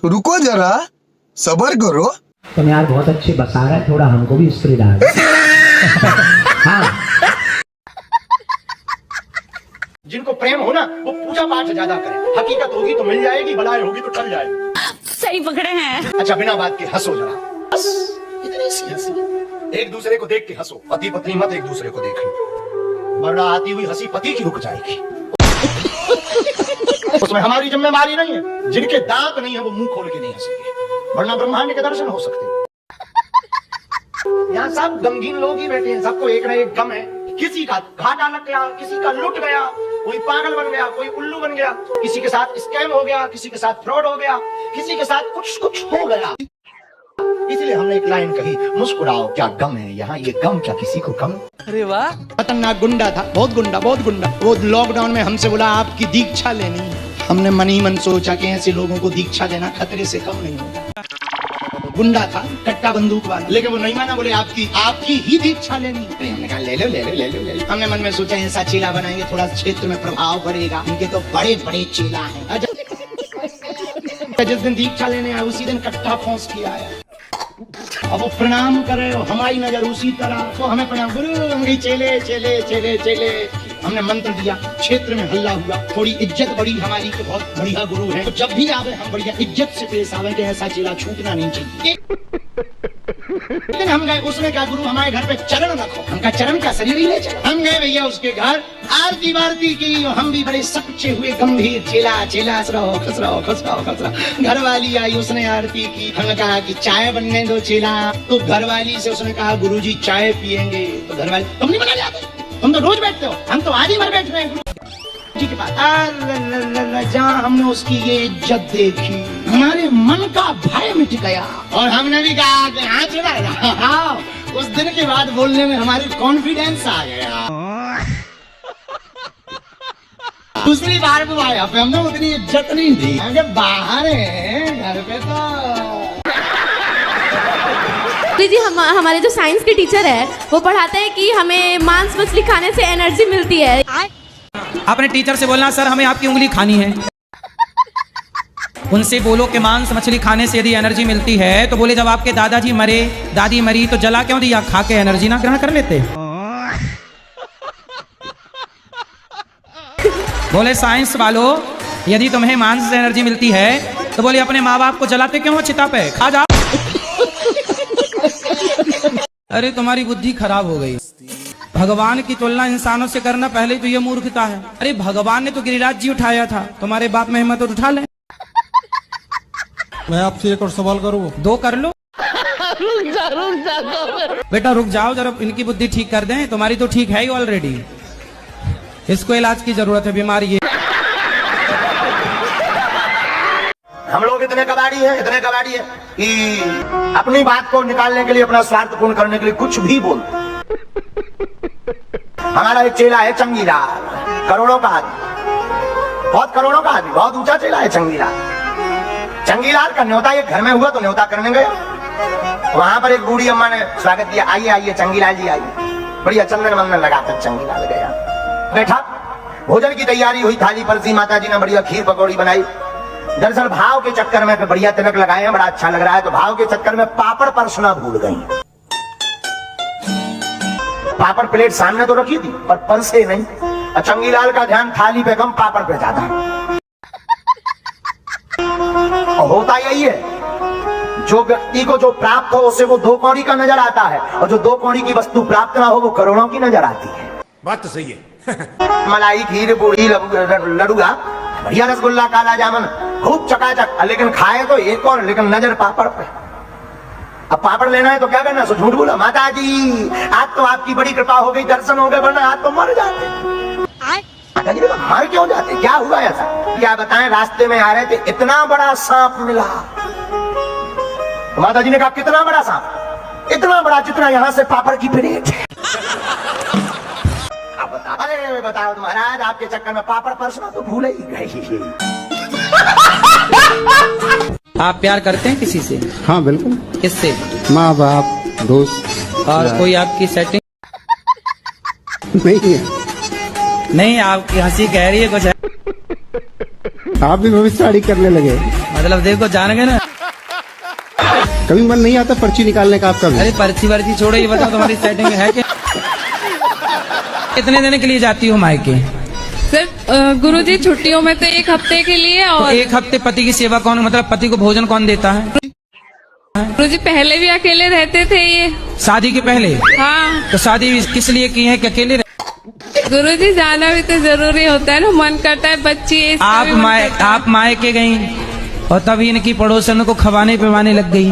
रुको जरा, सबर करो। तुम यार बहुत अच्छी बता रहा है, थोड़ा हमको भी स्प्रे डाल। हाँ, जिनको प्रेम हो ना वो पूजा पाठ ज्यादा करें। हकीकत होगी तो मिल जाएगी, बलाएं होगी तो टल जाएगी। सही पकड़े हैं। अच्छा बिना बात के हंसो जरा, बस इतनी सी हंसी। एक दूसरे को देख के हंसो, पति पत्नी मत एक दूसरे को देखो, वरना आती हुई हंसी पति की रुक जाएगी। उसमें हमारी जिम्मेदारी नहीं है। जिनके दांत नहीं है वो मुंह खोल के नहीं हंसेंगे, वरना ब्रह्मांड के दर्शन हो सकते हैं। यहाँ सब गमगीन लोग ही बैठे हैं, सबको एक ना एक गम है। किसी का घाटा लग गया, किसी का लुट गया, कोई पागल बन गया, कोई उल्लू बन गया, किसी के साथ स्कैम हो गया, किसी के साथ फ्रॉड हो गया, किसी के साथ कुछ कुछ हो गया। इसलिए हमने एक लाइन कही, मुस्कुराओ क्या गम है यहाँ, ये गम क्या किसी को कम। अरे वाह, खतरनाक गुंडा था, बहुत गुंडा बहुत गुंडा। वो लॉकडाउन में हमसे बोला आपकी दीक्षा लेनी। हमने मन ही मन सोचा कि ऐसे लोगों को दीक्षा देना खतरे से कम नहीं होगा। गुंडा था, कट्टा बंदूक वाला, लेकिन वो नहीं माना, बोले आपकी ही दीक्षा लेनी। हमने कहा ले लो ले लो ले लो ले लो। हमने मन में सोचा ऐसा चेला बनाएंगे थोड़ा क्षेत्र में प्रभाव पड़ेगा, इनके तो बड़े बड़े चेला हैं। जिस दिन दीक्षा लेने आया उसी दिन कट्टा फौंस किया आया। अब वो प्रणाम करे, हमारी नजर उसी तरह, तो हमें प्रणाम, गुरु हम गई चेले चेले चेले चेले। हमने मंत्र दिया, क्षेत्र में हल्ला हुआ, थोड़ी इज्जत बढ़ी हमारी कि बहुत बढ़िया गुरु है। तो जब भी आवे हम बढ़िया इज्जत से पेश आवे कि ऐसा चेला छूटना नहीं चाहिए। लेकिन हम गए, उसने कहा गुरु हमारे घर पे चरण रखो। हम कहा चरण का शरीर ही ले चलो। हम गए भैया उसके घर, आरती वारती की। हम भी बड़े सच्चे हुए गंभीर, चेला चेला खुश रहो खुश रहो खुश रहो खुश रहो। घर वाली आई, उसने आरती की। हमने कहा कि चाय बनने दो चेला। तो घर वाली से उसने कहा गुरु जी चाय पियेंगे। तो घर वाली, तुम नहीं बना जाते, तुम तो रोज बैठते हो, हम तो आज ही भर बैठ रहे हैं जी के पास। जहाँ हमने उसकी ये इज्जत देखी, हमारे मन का भय मिट गया और हमने भी कहा कि हाँ चला। उस दिन के बाद बोलने में हमारी कॉन्फिडेंस आ गया। दूसरी बार वो आया, हमने उतनी इज्जत नहीं दी। जब बाहर है, घर पे तो जी हमारे जो साइंस के टीचर है वो पढ़ाते हैं कि हमें मांस मछली खाने से एनर्जी मिलती है। अपने टीचर से बोलना सर हमें आपकी उंगली खानी है। उनसे बोलो कि मांस मछली खाने से यदि एनर्जी मिलती है तो बोले जब आपके दादाजी मरे, दादी मरी तो जला क्यों दिया, खा के एनर्जी ना ग्रहण कर लेते। बोले साइंस वालों यदि तुम्हें मांस से एनर्जी मिलती है तो बोले अपने माँ बाप को जलाते क्यों हो चिता पे, खा जा। अरे तुम्हारी बुद्धि खराब हो गई। भगवान की तुलना इंसानों से करना पहले तो ये मूर्खता है। अरे भगवान ने तो गिरिराज जी उठाया था, तुम्हारे बाप में हिम्मत उठा ले। मैं आपसे एक और सवाल करूँ? दो कर लो। बेटा रुक जाओ जरा, इनकी बुद्धि ठीक कर दें। तुम्हारी तो ठीक है ही ऑलरेडी, इसको इलाज की जरूरत है, बीमारी है। हम लोग इतने कबाड़ी है कि अपनी बात को निकालने के लिए, अपना स्वार्थ पूर्ण करने के लिए कुछ भी बोलते। हमारा एक चेला है चंगीलाल, करोड़ों का आदमी, बहुत करोड़ों का आदमी, बहुत ऊंचा चेला है चंगीलाल। चंगीलाल का न्योता एक घर में हुआ तो न्योता करने गया। वहां पर एक बूढ़ी अम्मा ने स्वागत किया, आइए आइए चंगीलाल जी आइए। बढ़िया चंदन वंदन लगाकर चंगीलाल गया, बैठा। भोजन की तैयारी हुई, थाली परसी, माता जी ने बढ़िया खीर पकौड़ी बनाई। दरअसल भाव के चक्कर में बढ़िया तिलक लगाए हैं, बड़ा अच्छा लग रहा है, तो भाव के चक्कर में पापड़ परसना भूल गई। पापड़ प्लेट सामने तो रखी थी पर परसे नहीं। चंगीलाल का ध्यान थाली पे कम, पापड़ पे ज्यादा। और होता यही है, जो व्यक्ति को जो प्राप्त हो उसे वो 2 कौड़ी का नजर आता है, और जो 2 कौड़ी की वस्तु प्राप्त ना हो वो करोड़ों की नजर आती है। बात तो सही है। मलाई, खीर, पूड़ी, लडुआ, बढ़िया रसगुल्ला, काला जामुन, खूब चकाचक, लेकिन खाए तो एक और, लेकिन नजर पापड़ पे। अब पापड़ लेना है तो क्या करना, सो झूठ बोला, माता जी आज तो आपकी बड़ी कृपा हो गई, दर्शन हो गए, वरना आज तो मर जाते। माता जी मर क्यों जाते, क्या हुआ ऐसा? क्या बताएं, रास्ते में आ रहे थे, इतना बड़ा सांप मिला। माता जी ने कहा कितना बड़ा सांप? इतना बड़ा जितना यहाँ से पापड़ की प्लेट है। अरे बताओ महाराज, आपके चक्कर में पापड़ परसना तो भूल ही गई। आप प्यार करते हैं किसी से? हाँ बिल्कुल। किससे? माँ बाप, दोस्त। और कोई आपकी सेटिंग नहीं है। नहीं, आपकी हंसी कह रही है कुछ है। आप भी भविष्यवाणी करने लगे। मतलब देखो, जान गए ना। कभी मन नहीं आता पर्ची निकालने का आपका भी? अरे पर्ची वर्ची छोड़ो, ये बताओ तुम्हारी सेटिंग है क्या? कितने दिन के लिए जाती हो मायके? सिर्फ गुरुजी छुट्टियों में तो 1 हफ्ते के लिए। तो और 1 हफ्ते पति की सेवा कौन, मतलब पति को भोजन कौन देता है? गुरुजी पहले भी अकेले रहते थे ये। शादी के पहले? हाँ। तो शादी किस लिए की है कि अकेले? गुरुजी जाना भी तो जरूरी होता है ना, मन करता है बच्ची है, इसका भी मन करता है। आप मायके गई और तभी इनकी पड़ोसन को खवाने पिवाने लग गई,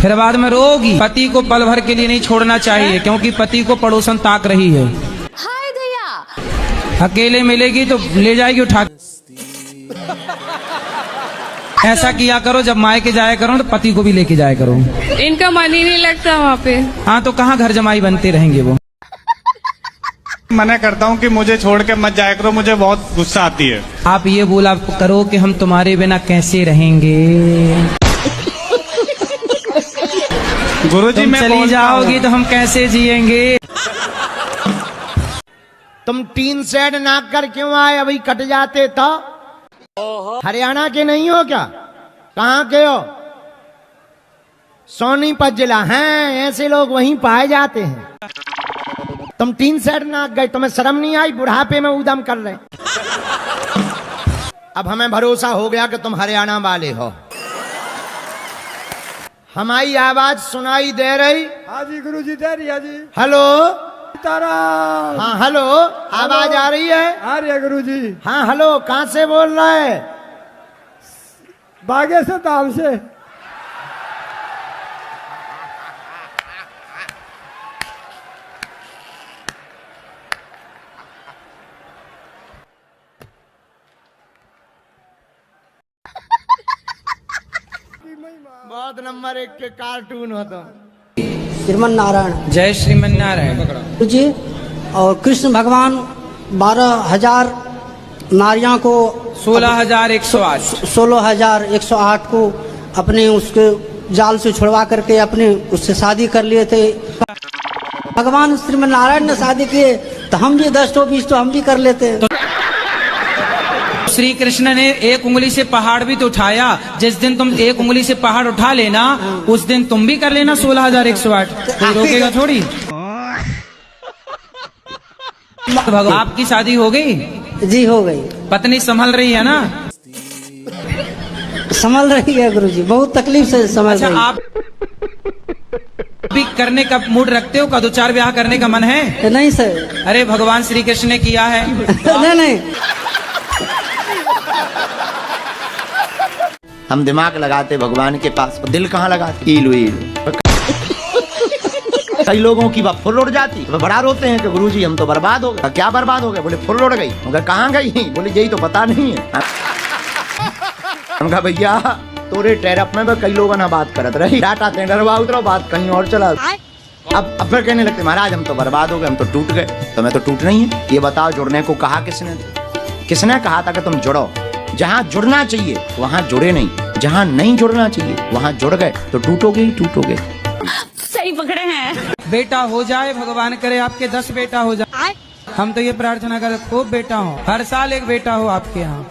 फिर बाद में रोगी। पति को पल भर के लिए नहीं छोड़ना चाहिए, क्योंकि पति को पड़ोसन ताक रही है। हाय दया। अकेले मिलेगी तो ले जाएगी उठा। ऐसा किया करो, जब मायके जाया करो तो पति को भी लेके जाया करो। इनका मन ही नहीं लगता वहाँ पे। हाँ, तो कहाँ घर जमाई बनते रहेंगे वो। मना करता हूँ कि मुझे छोड़ के मत जाया करो, मुझे बहुत गुस्सा आती है। आप ये बोला करो कि हम तुम्हारे बिना कैसे रहेंगे। गुरुजी तुम मैं चली बोलता जाओगी हूँ। तो हम कैसे जिएंगे। तुम 3 सेट नाक कर क्यों आए? अभी कट जाते तो। हरियाणा के नहीं हो क्या? कहाँ के हो? सोनीपत जिला। हैं, ऐसे लोग वहीं पाए जाते हैं। तुम 3 सेट नाक गए, तुम्हें शर्म नहीं आई? बुढ़ापे में उदम कर रहे। अब हमें भरोसा हो गया कि तुम हरियाणा वाले हो। हमारी आवाज सुनाई दे रही? हाँ जी गुरुजी, दे रही है जी। हेलो। तारा। हाँ हेलो, आवाज आ रही है? आ रही है गुरुजी। हाँ हेलो, कहाँ से बोल रहा है? बागे से, ताल से। बहुत नंबर 1 के कार्टून हो तुम। श्रीमन नारायण जय श्रीमन नारायण जी। और कृष्ण भगवान 12,000 नारियां को 16,108 16,108 को अपने उसके जाल से छुड़वा करके अपने उससे शादी कर लिए थे। भगवान श्रीमन नारायण ने शादी किए तो हम भी 10 तो 20 तो हम भी कर लेते। श्री कृष्ण ने 1 उंगली से पहाड़ भी तो उठाया। जिस दिन तुम 1 उंगली से पहाड़ उठा लेना, उस दिन तुम भी कर लेना 16,108। कोई रोकेगा थोड़ी। आपकी शादी हो गई? जी हो गई। पत्नी संभल रही है ना? संभल रही है गुरुजी, बहुत तकलीफ से संभल अच्छा, रही। आप भी करने का मूड रखते हो? का 2-4 ब्याह करने का मन है? नहीं सर। अरे भगवान श्री कृष्ण ने किया है। नहीं नहीं। हम दिमाग लगाते भगवान के पास, दिल कहाँ लगाते? ILU ILU. कई लोगों की बात फुल उड़ जाती, तो बड़ा रोते हैं कि गुरुजी हम तो बर्बाद हो गए। क्या बर्बाद हो गए? बोले फुल उड़ गई। मगर कहाँ गई? बोले यही तो पता नहीं है। हम कहा भैया तोरे टेरप में कई लोगों ने बात करत रही, डाटा टेंडरवा उतरो, बात कहीं और चला। अब फिर कहने लगते महाराज हम तो बर्बाद हो गए, हम तो टूट गए। तुम्हें तो टूट नहीं है। ये बताओ जुड़ने को कहा किसने? किसने कहा था कि तुम जुड़ो? जहाँ जुड़ना चाहिए वहाँ जुड़े नहीं, जहाँ नहीं जुड़ना चाहिए वहाँ जुड़ गए, तो टूटोगे ही टूटोगे। सही पकड़े हैं। बेटा हो जाए, भगवान करे आपके 10 बेटा हो जाए। हम तो ये प्रार्थना करें खूब बेटा हो, हर साल 1 बेटा हो आपके यहाँ।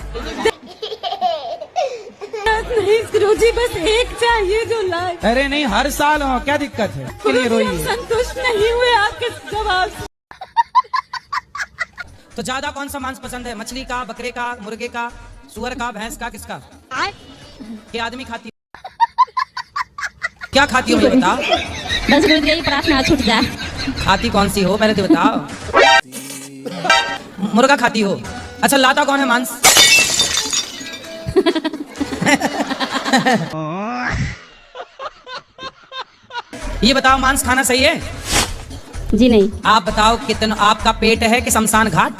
नहीं गुरुजी, बस 1 चाहिए जो लाए। अरे नहीं, हर साल हो, क्या दिक्कत है? इसके लिए रोइए। संतुष्ट नहीं हुए आपके जवाब से। तो ज्यादा कौन सा मांस पसंद है? मछली का, बकरे का, मुर्गे का, सुअर का, भैंस का, किसका? ये आदमी खाती क्या खाती हो? ये बताओ। बस गुरुजी यही प्रार्थना छूट जाए। खाती कौन सी हो पहले तो बताओ। मुर्गा खाती हो? अच्छा, लाता कौन है मांस? ये बताओ, मांस खाना सही है? जी नहीं। आप बताओ कितना आपका पेट है कि शमशान घाट?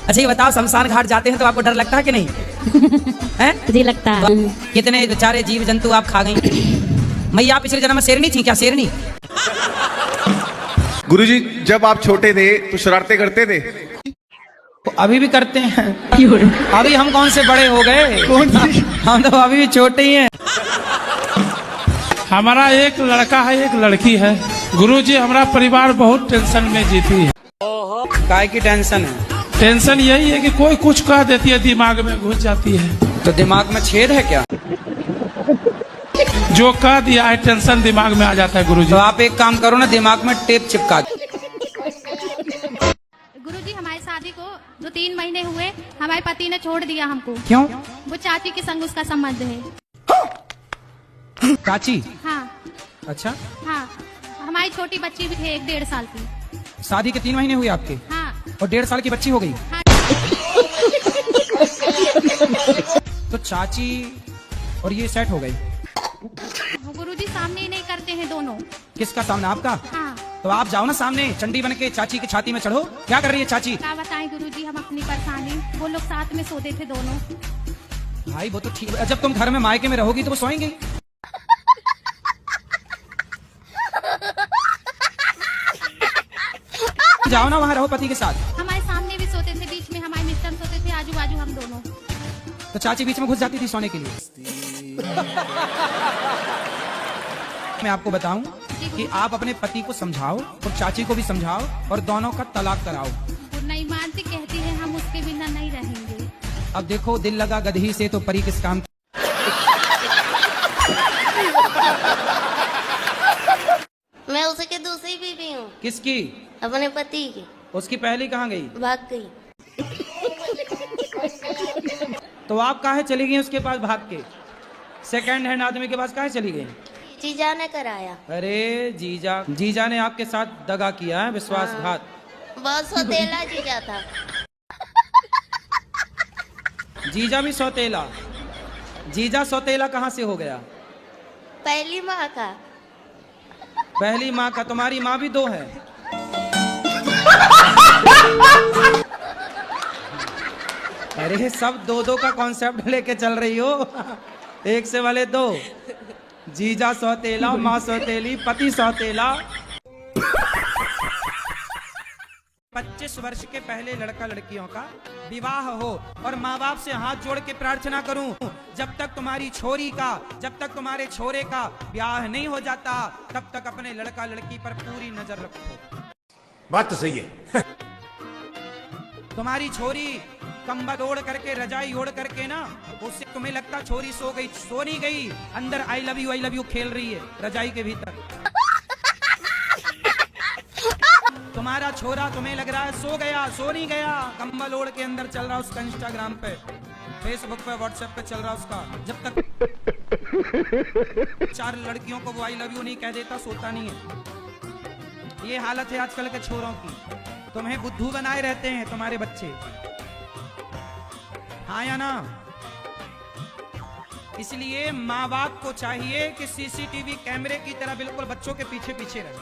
अच्छा ये बताओ, शमशान घाट जाते हैं तो आपको डर लगता है कि नहीं? हैं? जी लगता है। कितने बेचारे जीव जंतु आप खा गई। मैया पिछले जन्म में शेरनी थी क्या? शेरनी? गुरुजी जब आप छोटे थे तो शरारतें करते थे? तो अभी भी करते हैं। अभी हम कौन से बड़े हो गए? हम तो अभी भी छोटे ही हैं। हमारा एक लड़का है, एक लड़की है। गुरुजी हमारा परिवार बहुत टेंशन में जीती है। काय की टेंशन है? टेंशन यही है कि कोई कुछ कह देती है, दिमाग में घुस जाती है। तो दिमाग में छेद है क्या? जो कह दिया है टेंशन दिमाग में आ जाता है गुरुजी। तो आप एक काम करो ना, दिमाग में टेप चिपका दो। गुरुजी हमारी शादी को जो 3 महीने हुए हमारे पति ने छोड़ दिया हमको। क्यों? वो चाची के संग उसका संबंध है। चाची? हाँ अच्छा, हाँ, हमारी छोटी बच्ची भी थी 1-1.5 साल की। शादी के 3 महीने हुए आपके हाँ और 1.5 साल की बच्ची हो गई? हाँ। तो चाची और ये सेट हो गई? गुरुजी सामने ही नहीं करते हैं दोनों। किसका सामने? आपका? हाँ, तो आप जाओ ना सामने, चंडी बन के चाची की छाती में चढ़ो। क्या कर रही है चाची? क्या बताएं गुरुजी हम अपनी परेशानी। वो लोग साथ में सोते थे दोनों। भाई वो तो ठीक है, जब तुम घर में मायके में रहोगी तो वो सोएंगे। जाओ ना वहाँ रहो पति के साथ। हमारे सामने भी सोते थे, बीच में हमारे मिस्टर सोते थे, आजू बाजू हम दोनों। तो चाची बीच में घुस जाती थी सोने के लिए। मैं आपको बताऊं कि आप अपने पति को समझाओ और चाची को भी समझाओ और दोनों का तलाक कराओ। वो नहीं मानती, कहती है हम उसके बिना नहीं रहेंगे। अब देखो, दिल लगा गधी से तो परी किस काम की। मैं उसकी दूसरी बीवी हूँ, किसकी? अपने पति की। उसकी पहली कहाँ गई? भाग गई। तो आप काहे चली गई उसके पास भाग के? सेकंड हैंड आदमी के पास काहे चली गई? जीजा ने कराया। अरे जीजा ने आपके साथ दगा किया है, विश्वासघात। बहुत सौतेला जीजा था। जीजा भी सौतेला? जीजा सौतेला कहाँ से हो गया? पहली माँ का। पहली माँ का? तुम्हारी माँ भी 2 है? अरे सब 2-2 का कॉन्सेप्ट लेके चल रही हो। एक से वाले 2। जीजा सौतेला, माँ सौतेली, पति सौतेला। 25 वर्ष के पहले लड़का लड़कियों का विवाह हो और माँ बाप से हाथ जोड़ के प्रार्थना करूं, जब तक तुम्हारी छोरी का, जब तक तुम्हारे छोरे का ब्याह नहीं हो जाता, तब तक अपने लड़का लड़की पर पूरी नजर रखो। बात तो सही है। तुम्हारी छोरी कंबल ओढ़ करके, रजाई ओढ़ करके ना, उससे तुम्हें लगता छोरी सो गई, सो नहीं गई, अंदर आई लव यू खेल रही है रजाई के भीतर। तुम्हारा छोरा तुम्हें लग रहा है सो गया, सो नहीं गया, कंबल ओढ़ के अंदर चल रहा उसका इंस्टाग्राम पे, फेसबुक पे, व्हाट्सएप पे चल रहा उसका। जब तक 4 लड़कियों को वो आई लव यू नहीं कह देता, सोता नहीं है। ये हालत है आजकल के छोरों की। तुम्हें बुद्धू बनाए रहते हैं तुम्हारे बच्चे, हाँ या ना? इसलिए माँ बाप को चाहिए कि सीसीटीवी कैमरे की तरह बिल्कुल बच्चों के पीछे पीछे रहे।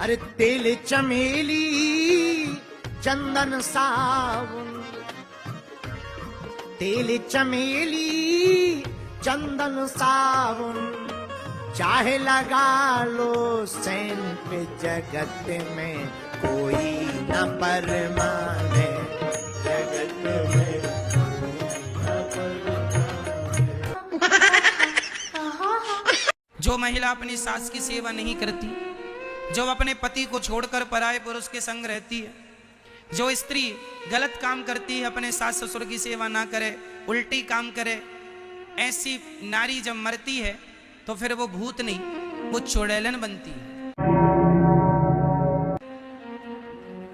अरे तेल चमेली चंदन साबुन, तेल चमेली चंदन साबुन, चाहे लगा लो सेंट, जगत में कोई न परमाने, जगत में जो महिला अपनी सास की सेवा नहीं करती, जो अपने पति को छोड़कर पराये पुरुष के संग रहती है, जो स्त्री गलत काम करती है, अपने सास ससुर की सेवा ना करे, उल्टी काम करे, ऐसी नारी जब मरती है तो फिर वो भूत नहीं, वो चुड़ैलन बनती है।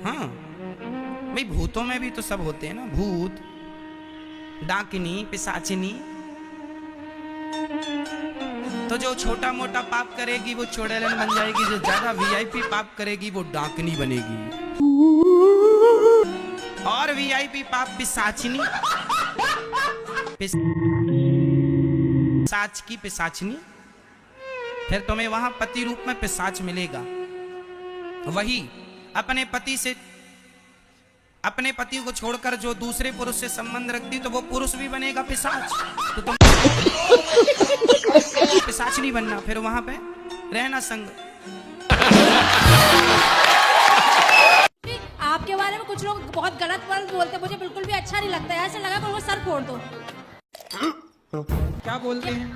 हाँ भाई, भूतों में भी तो सब होते हैं ना, भूत, डाकिनी, पिशाचिनी। तो जो छोटा मोटा पाप करेगी वो चुड़ैलन बन जाएगी, जो ज्यादा वीआईपी पाप करेगी वो डाकनी बनेगी, और वीआईपी पाप पिशाचिनी, पिशाच की पिशाचिनी। फिर तुम्हें वहां पति रूप में पिशाच मिलेगा। वही अपने पति से, अपने पति को छोड़कर जो दूसरे पुरुष से संबंध रखती, तो वो पुरुष भी बनेगा पिशाच। तो तुम पिशाच नहीं बनना, फिर वहां पे रहना संग। आपके बारे में कुछ लोग बहुत गलत वर्ड बोलते, मुझे बिल्कुल भी अच्छा नहीं लगता है। ऐसा लगा कि उनको सर फोड़ दो। क्या बोलते हैं?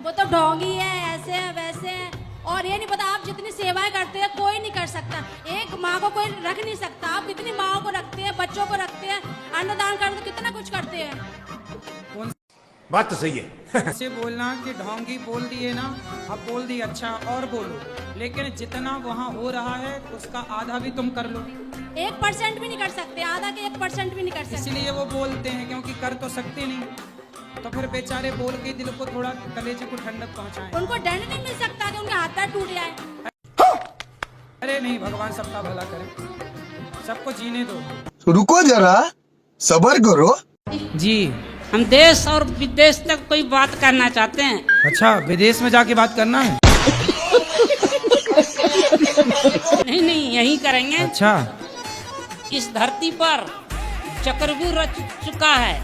वो तो ढोंगी है, ऐसे है वैसे है, और ये नहीं पता आप जितनी सेवाएं करते हैं कोई नहीं कर सकता। एक माँ को कोई रख नहीं सकता। आप कितनी माँ को रखते हैं, बच्चों को रखते हैं, अन्नदान करते, कितना कुछ करते हैं। बात तो सही है। ऐसे बोलना कि ढोंगी बोल दिए ना, अब बोल दिए, अच्छा और बोलो, लेकिन जितना वहाँ हो रहा है उसका आधा भी तुम कर लो। 1% भी नहीं कर सकते, आधा के 1% भी नहीं कर सकते। इसलिए वो बोलते हैं, क्योंकि कर तो सकते नहीं, तो फिर बेचारे बोल के दिल को थोड़ा, कलेजे को ठंडक पहुँचाएं। उनको दंड नहीं मिल सकता कि उनके हाथ पैर टूट जाए। अरे नहीं, भगवान सबका भला करे, सबको जीने दो। रुको जरा, सबर करो। जी, हम देश और विदेश तक कोई बात करना चाहते हैं। अच्छा, विदेश में जाके बात करना है? नहीं, यही करेंगे। अच्छा, इस धरती पर चक्रव्यूह रच चुका है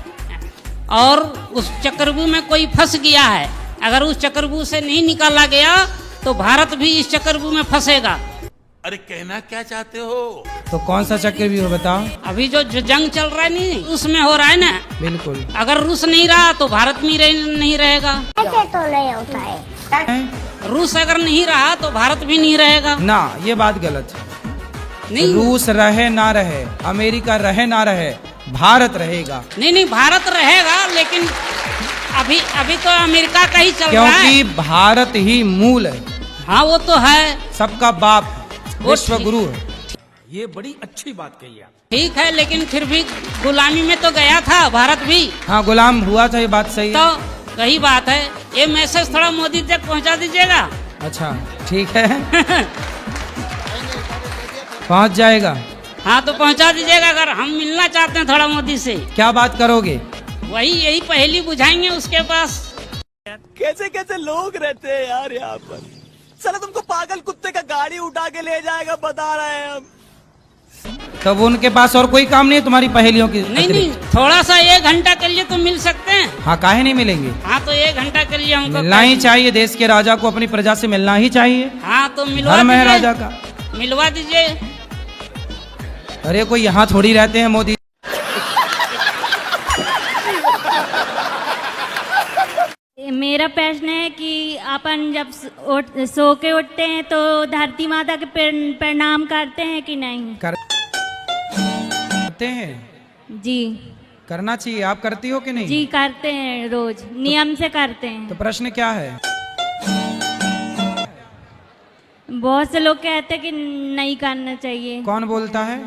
और उस चक्रव्यूह में कोई फंस गया है। अगर उस चक्रव्यूह से नहीं निकाला गया तो भारत भी इस चक्रव्यूह में फंसेगा। अरे कहना क्या चाहते हो? तो कौन सा चक्रव्यूह हो बताओ? अभी जो जंग चल रहा है नहीं, उसमें हो रहा है ना। बिल्कुल। अगर रूस नहीं रहा तो भारत भी नहीं रहेगा। ऐसे तो नहीं होता है। रूस अगर नहीं रहा तो भारत भी नहीं रहेगा। ना, ये बात गलत है। नहीं, रूस रहे ना रहे, अमेरिका रहे ना रहे, भारत रहेगा। नहीं, भारत रहेगा, लेकिन अभी तो अमेरिका का ही चल रहा है, क्योंकि भारत ही मूल है। हाँ, वो तो है, सबका बाप, विश्व गुरु है। ये बड़ी अच्छी बात कही आप। ठीक है, लेकिन फिर भी गुलामी में तो गया था भारत भी। हाँ, गुलाम हुआ था, ये बात सही है। तो वही बात है, ये मैसेज थोड़ा मोदी तक पहुंचा दीजिएगा। अच्छा, ठीक है। पहुंच जाएगा। हाँ, तो पहुंचा दीजिएगा। अगर हम मिलना चाहते हैं थोड़ा मोदी से। क्या बात करोगे? यही पहेली बुझाएंगे उसके पास। कैसे कैसे लोग रहते हैं यार यहाँ पर। चलो तुमको पागल कुत्ते का गाड़ी उठा के ले जाएगा, बता रहे हैं हम। तब उनके पास और कोई काम नहीं है तुम्हारी पहेलियों की? नहीं, थोड़ा सा 1 घंटा के लिए तो मिल सकते हैं। हाँ, काहे नहीं मिलेंगे? हाँ, तो 1 घंटा के लिए हमको मिलना ही चाहिए। देश के राजा को अपनी प्रजा से मिलना ही चाहिए। हाँ, तो मिलवा धर्म है दीजिए, राजा का। मिलवा दीजिए। अरे कोई यहाँ थोड़ी रहते हैं मोदी। मेरा प्रश्न है कि अपन जब सो के उठते हैं तो धरती माता के प्रणाम करते हैं कि नहीं? करते हैं जी। करना चाहिए। आप करती हो कि नहीं? जी, करते हैं, रोज नियम से करते हैं। तो प्रश्न क्या है? बहुत से लोग कहते हैं कि नहीं करना चाहिए। कौन बोलता है?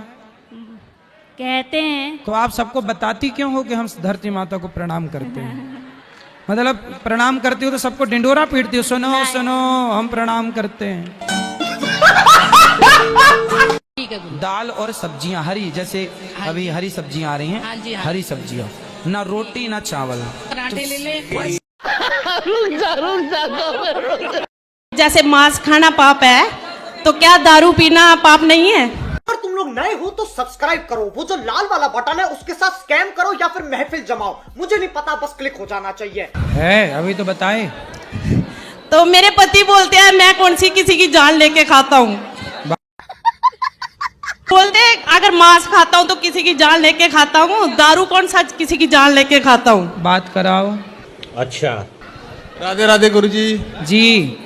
कहते हैं। तो आप सबको बताती क्यों हो कि हम धरती माता को प्रणाम करते हैं? मतलब प्रणाम करती हो तो सबको डिंडोरा पीटती हो, सुनो सुनो हम प्रणाम करते हैं। दाल और सब्जियां हरी, जैसे अभी हरी सब्जियां आ रही हैं। हाँ जी, हाँ। हरी सब्जियां, ना रोटी ना चावल। पराठे ले ले। जैसे मांस खाना पाप है, तो क्या दारू पीना पाप नहीं है? अगर तुम लोग नए हो तो सब्सक्राइब करो, वो जो लाल वाला बटन है उसके साथ स्कैम करो या फिर महफिल जमाओ, मुझे नहीं पता, बस क्लिक हो जाना चाहिए। है अभी तो बताए। तो मेरे पति बोलते हैं मैं कौन सी किसी की जान लेके खाता हूँ। बोलते हैं अगर मांस खाता हूँ तो किसी की जान लेके खाता हूँ, दारू कौन सा किसी की जान लेके खाता हूँ। बात कराओ। अच्छा, राधे राधे गुरुजी। जी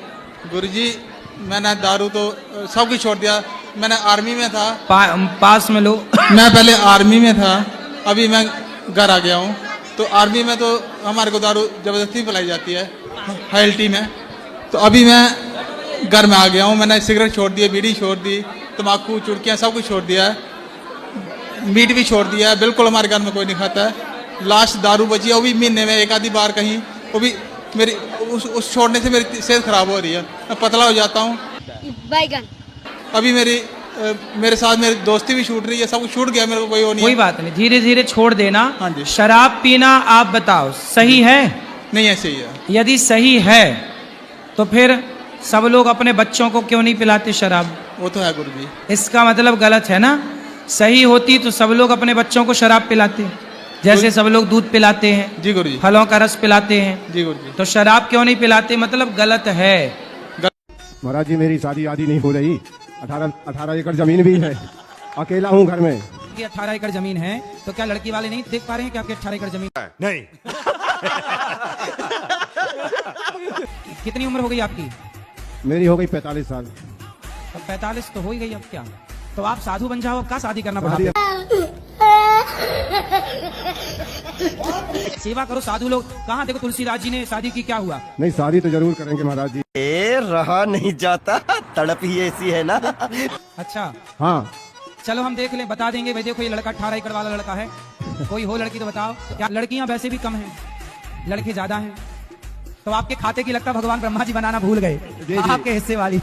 गुरुजी, मैंने दारू तो सब कुछ छोड़ दिया। मैंने आर्मी में था। पास में लो। मैं पहले आर्मी में था, अभी मैं घर आ गया हूँ। तो आर्मी में तो हमारे को दारू जबरदस्ती पिलाई जाती है हाइल्टी में। तो अभी मैं घर में आ गया हूँ। मैंने सिगरेट छोड़ दी, बीड़ी छोड़ दी, तम्बाकू, चुड़कियाँ सब कुछ छोड़ दिया है। मीट भी छोड़ दिया है, बिल्कुल हमारे घर में कोई नहीं खाता है। लास्ट दारू बची है, वो भी महीने में 1 आधी बार कहीं। वो भी मेरी उस छोड़ने से मेरी सेहत खराब हो रही है, मैं पतला हो जाता हूँ। बैगन। अभी मेरे साथ मेरी दोस्ती भी छूट रही है, सब कुछ छूट गया, मेरे को कोई वो नहीं। कोई बात नहीं, धीरे धीरे छोड़ देना। हाँ जी। शराब पीना आप बताओ सही है? नहीं है, सही है। यदि सही है तो फिर सब लोग अपने बच्चों को क्यों नहीं पिलाते शराब? वो तो है गुरुजी। इसका मतलब गलत है ना। सही होती तो सब लोग अपने बच्चों को शराब पिलाते, जैसे सब लोग दूध पिलाते हैं। जी गुरुजी। फलों का रस पिलाते हैं। जी गुरुजी। तो शराब क्यों नहीं पिलाते? मतलब गलत है। महाराज जी, मेरी शादी आदि नहीं हो रही। 18 एकड़ जमीन भी है, अकेला हूँ घर में। 18 एकड़ जमीन है तो क्या लड़की वाले नहीं देख पा रहे हैं कि आपके 18 एकड़ जमीन नहीं। कितनी उम्र हो गई आपकी? मेरी हो गई 45 साल। तो 45 तो हो ही गई, अब क्या? तो आप साधु बन जाओ, अब क्या शादी करना पड़ा? सेवा करो साधु लोग। कहाँ देखो तुलसीदास जी ने शादी की, क्या हुआ? नहीं, शादी तो जरूर करेंगे महाराज जी। रहा नहीं जाता, तड़प ही ऐसी है ना। अच्छा, हाँ, चलो हम देख लें, बता देंगे भाई। देखो ये लड़का 18 एकड़ वाला लड़का है, कोई हो लड़की तो बताओ। क्या लड़कियां वैसे भी कम हैं, लड़के ज्यादा हैं? तो आपके खाते की लगता भगवान ब्रह्मा जी बनाना भूल गए, आपके हिस्से वाली।